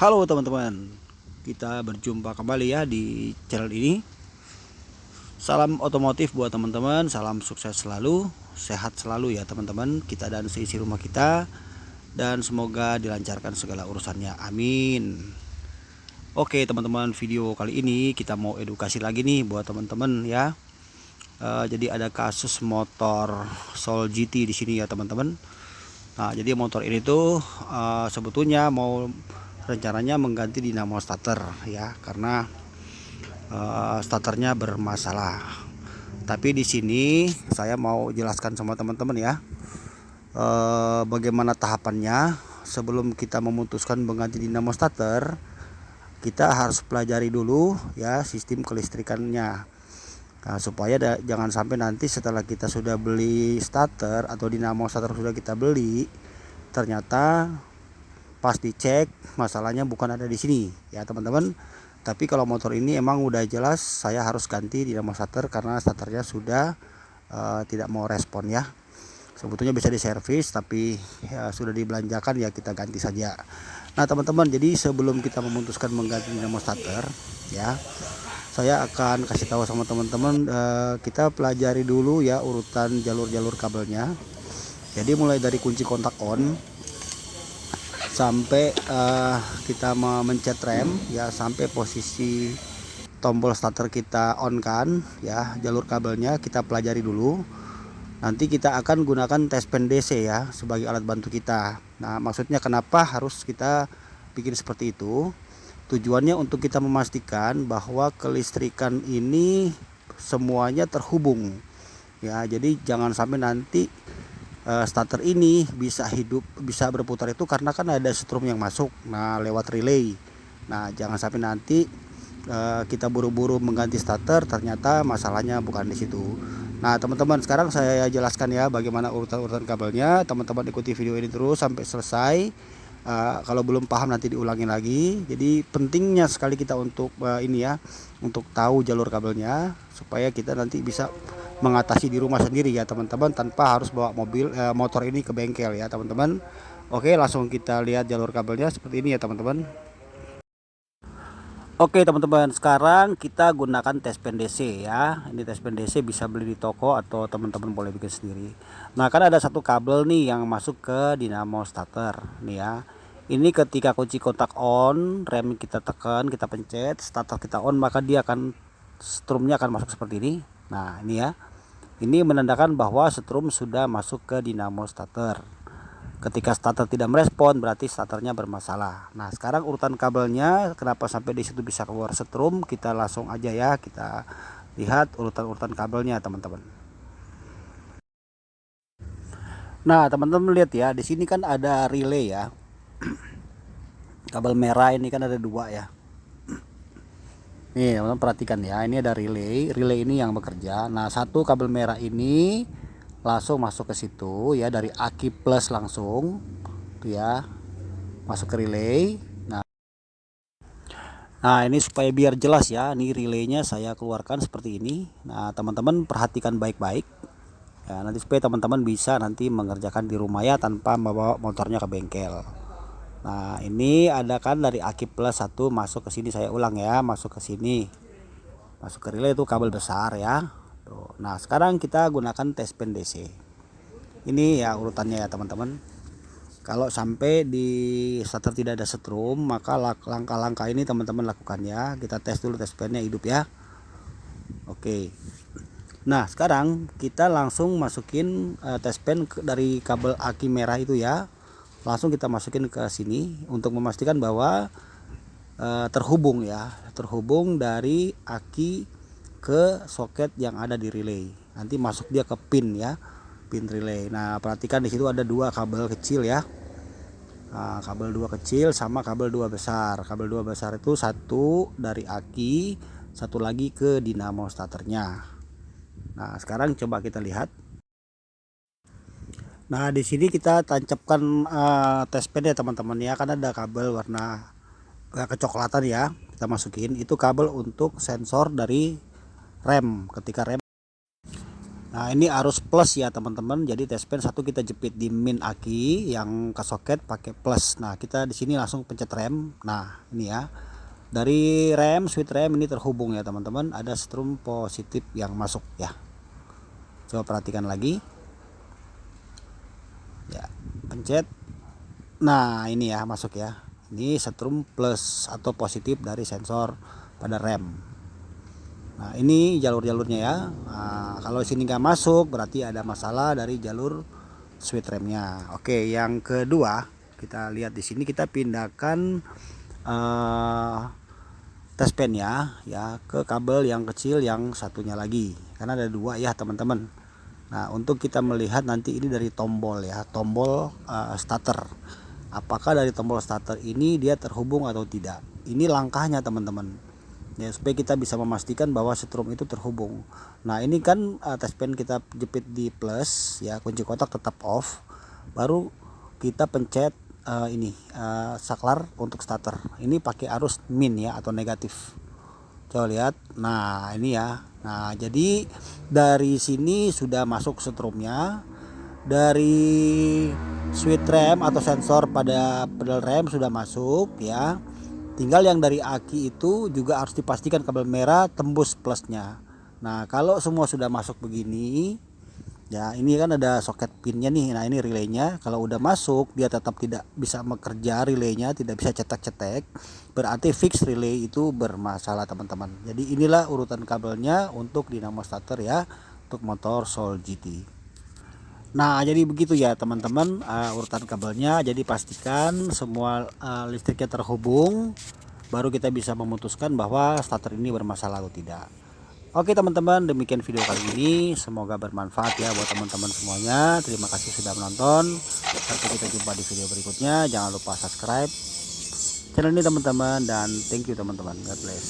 Halo teman-teman, kita berjumpa kembali ya di channel ini. Salam otomotif buat teman-teman, salam sukses selalu, sehat selalu ya teman-teman, kita dan seisi rumah kita, dan semoga dilancarkan segala urusannya, amin. Oke teman-teman, video kali ini kita mau edukasi lagi nih buat teman-teman ya. Jadi ada kasus motor Soul GT di sini ya teman-teman. Nah, jadi motor ini tuh sebetulnya mau rencananya mengganti dinamo starter ya, karena starternya bermasalah. Tapi di sini saya mau jelaskan sama teman-teman ya, bagaimana tahapannya sebelum kita memutuskan mengganti dinamo starter. Kita harus pelajari dulu ya sistem kelistrikannya. Nah, supaya jangan sampai nanti setelah kita sudah beli starter atau dinamo starter sudah kita beli, ternyata pas dicek masalahnya bukan ada di sini ya teman-teman. Tapi kalau motor ini emang udah jelas saya harus ganti dinamo starter karena starternya sudah tidak mau respon ya. Sebetulnya bisa diservis tapi ya, sudah dibelanjakan ya, kita ganti saja. Nah teman-teman, jadi sebelum kita memutuskan mengganti dinamo starter ya, saya akan kasih tahu sama teman-teman, kita pelajari dulu ya urutan jalur-jalur kabelnya. Jadi mulai dari kunci kontak on sampai kita memencet rem ya, sampai posisi tombol starter kita on kan ya, jalur kabelnya kita pelajari dulu. Nanti kita akan gunakan tes pen DC ya sebagai alat bantu kita. Nah maksudnya kenapa harus kita bikin seperti itu, tujuannya untuk kita memastikan bahwa kelistrikan ini semuanya terhubung ya. Jadi jangan sampai nanti starter ini bisa hidup, bisa berputar itu karena kan ada strum yang masuk lewat relay. Nah jangan sampai nanti kita buru-buru mengganti starter ternyata masalahnya bukan di situ. Nah teman-teman, sekarang saya jelaskan ya bagaimana urutan-urutan kabelnya. Teman-teman ikuti video ini terus sampai selesai. Kalau belum paham nanti diulangi lagi. Jadi pentingnya sekali kita untuk ini ya, untuk tahu jalur kabelnya supaya kita nanti bisa mengatasi di rumah sendiri ya teman-teman, tanpa harus bawa motor ini ke bengkel ya teman-teman. Oke, langsung kita lihat jalur kabelnya seperti ini ya teman-teman. Oke teman-teman, sekarang kita gunakan tes pen DC ya. Ini tes pen DC bisa beli di toko atau teman-teman boleh bikin sendiri. Nah kan ada satu kabel nih yang masuk ke dinamo starter nih ya. Ini ketika kunci kontak on, rem kita tekan, kita pencet, starter kita on, maka dia akan, strumnya akan masuk seperti ini. Nah ini ya, ini menandakan bahwa strum sudah masuk ke dinamo starter. Ketika starter tidak merespon berarti starternya bermasalah. Nah sekarang urutan kabelnya kenapa sampai di situ bisa keluar setrum, kita langsung aja ya kita lihat urutan-urutan kabelnya teman-teman. Nah teman-teman lihat ya, di sini kan ada relay ya, kabel merah ini kan ada dua ya. Nih teman-teman perhatikan ya, ini ada relay ini yang bekerja. Nah satu kabel merah ini langsung masuk ke situ ya, dari aki plus langsung tuh ya, masuk ke relay. Nah ini supaya biar jelas ya, ini relaynya saya keluarkan seperti ini. Nah teman-teman perhatikan baik-baik ya, nanti supaya teman-teman bisa nanti mengerjakan di rumah ya tanpa membawa motornya ke bengkel. Nah ini ada kan dari aki plus satu masuk ke sini, saya ulang ya, masuk ke sini, masuk ke relay itu kabel besar ya tuh. Nah sekarang kita gunakan tes pen DC ini ya urutannya ya teman-teman. Kalau sampai di starter tidak ada setrum, maka langkah-langkah ini teman-teman lakukan ya. Kita tes dulu tes pennya hidup ya. Oke. Nah sekarang kita langsung masukin tes pen dari kabel aki merah itu ya. Langsung kita masukin ke sini untuk memastikan bahwa terhubung ya, terhubung dari aki ke soket yang ada di relay. Nanti masuk dia ke pin ya, pin relay. Nah perhatikan di situ ada dua kabel kecil ya. Nah, kabel dua kecil sama kabel dua besar. Kabel dua besar itu satu dari aki, satu lagi ke dinamo starternya. Nah sekarang coba kita lihat. Nah di sini kita tancapkan tes pen ya teman-teman ya, kan ada kabel warna kecoklatan ya, kita masukin itu kabel untuk sensor dari rem. Ketika rem, Nah ini arus plus ya teman-teman, jadi tespen satu kita jepit di min aki yang ke soket pakai plus. Nah kita di sini langsung pencet rem. Nah ini ya, dari rem switch rem ini terhubung ya teman-teman, ada strum positif yang masuk ya. Coba perhatikan lagi ya, pencet. Nah ini ya masuk ya, ini strum plus atau positif dari sensor pada rem. Nah ini jalur-jalurnya ya. Nah, kalau sini nggak masuk berarti ada masalah dari jalur switch remnya. Oke, yang kedua kita lihat di sini, kita pindahkan tespennya ya ke kabel yang kecil yang satunya lagi, karena ada dua ya teman-teman. Nah untuk kita melihat nanti ini dari tombol ya, tombol starter, apakah dari tombol starter ini dia terhubung atau tidak. Ini langkahnya teman-teman ya, supaya kita bisa memastikan bahwa setrum itu terhubung. Nah ini kan tespen kita jepit di plus ya, kunci kotak tetap off, baru kita pencet saklar untuk starter. Ini pakai arus min ya atau negatif, coba lihat. Nah ini ya, nah jadi dari sini sudah masuk setrumnya, dari switch rem atau sensor pada pedal rem sudah masuk ya. Tinggal yang dari aki itu juga harus dipastikan kabel merah tembus plusnya. Nah kalau semua sudah masuk begini ya, ini kan ada soket pinnya nih. Nah ini relaynya, kalau udah masuk dia tetap tidak bisa bekerja, relaynya tidak bisa cetek-cetek, berarti fix relay itu bermasalah teman-teman. Jadi inilah urutan kabelnya untuk dinamo starter ya, untuk motor Soul GT. Nah jadi begitu ya teman-teman, urutan kabelnya. Jadi pastikan semua listriknya terhubung, baru kita bisa memutuskan bahwa starter ini bermasalah atau tidak. Oke teman-teman, demikian video kali ini, semoga bermanfaat ya buat teman-teman semuanya. Terima kasih sudah menonton, sampai kita jumpa di video berikutnya. Jangan lupa subscribe channel ini teman-teman, dan thank you teman-teman, God bless.